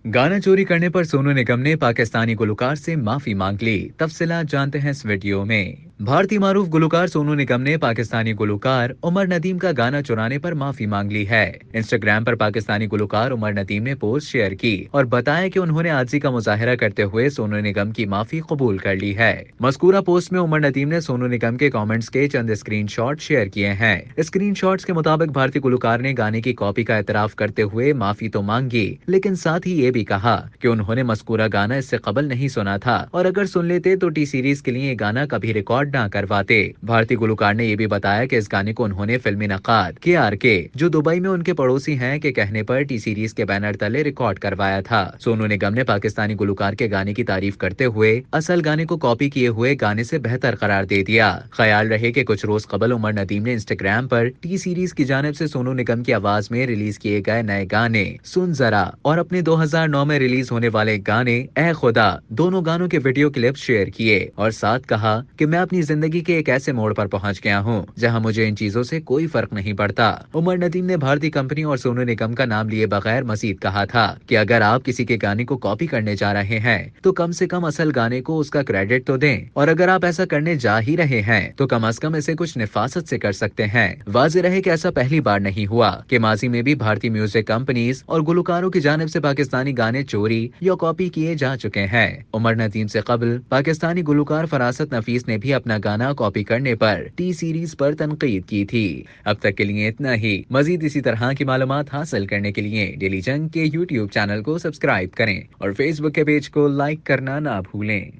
गाना चोरी करने पर सोनू निगम ने पाकिस्तानी गुलकार से माफी मांग ली। तफसीलात जानते हैं इस वीडियो में। भारतीय मारूफ गुलकार सोनू निगम ने पाकिस्तानी गुलकार उमर नदीम का गाना चुराने पर माफी मांग ली है। इंस्टाग्राम पर पाकिस्तानी गुलकार उमर नदीम ने पोस्ट शेयर की और बताया कि उन्होंने आजिज़ी का मुजाहरा करते हुए सोनू निगम की माफी कबूल कर ली है। मज़कूरा पोस्ट में उमर नदीम ने सोनू निगम के कमेंट्स के चंद स्क्रीनशॉट शेयर किए हैं। स्क्रीनशॉट्स के मुताबिक भारतीय गुलकार ने गाने की कॉपी का एतराफ करते हुए माफी तो मांगी, लेकिन साथ ही ये भी कहा कि उन्होंने मज़कूरा गाना इससे कबल नहीं सुना था और अगर सुन लेते तो टी सीरीज के लिए ये गाना कभी रिकॉर्ड ना करवाते। भारतीय गुलकार ने ये भी बताया कि इस गाने को उन्होंने फिल्मी नक्काद KRK, जो दुबई में उनके पड़ोसी हैं, के कहने पर टी सीरीज के बैनर तले रिकॉर्ड करवाया था। सोनू निगम ने पाकिस्तानी गुलकार के गाने की तारीफ करते हुए असल गाने को कॉपी किए हुए गाने से बेहतर करार दे दिया। ख्याल रहे कि कुछ रोज कबल उमर नदीम ने इंस्टाग्राम पर टी सीरीज की जानिब से सोनू निगम की आवाज में रिलीज किए गए नए गाने सुन जरा और अपने 2009 में रिलीज होने वाले गाने ए खुदा, दोनों गानों के वीडियो क्लिप शेयर किए और साथ कहा कि मैं अपनी जिंदगी के एक ऐसे मोड़ पर पहुंच गया हूं जहां मुझे इन चीजों से कोई फर्क नहीं पड़ता। उमर नदीम ने भारतीय कंपनी और सोनू निगम का नाम लिए बगैर मजीद कहा था कि अगर आप किसी के गाने को कॉपी करने जा रहे हैं तो कम से कम असल गाने को उसका क्रेडिट तो दें, और अगर आप ऐसा करने जा ही रहे हैं तो कम से कम इसे कुछ निफासत से कर सकते हैं। वाज़ेह रहे कि ऐसा पहली बार नहीं हुआ कि माजी में भी भारतीय म्यूजिक कंपनीज और गुलकारों की जानिब से पाकिस्तानी गाने चोरी या कॉपी किए जा चुके हैं। उमर नदीम से कबल पाकिस्तानी गुलकार फरासत नफीस ने भी अपना गाना कॉपी करने पर टी सीरीज पर तनकीद की थी। अब तक के लिए इतना ही। मजीद इसी तरह की मालूमात हासिल करने के लिए डेली जंग के YouTube चैनल को सब्सक्राइब करें और Facebook के पेज को लाइक करना ना भूलें।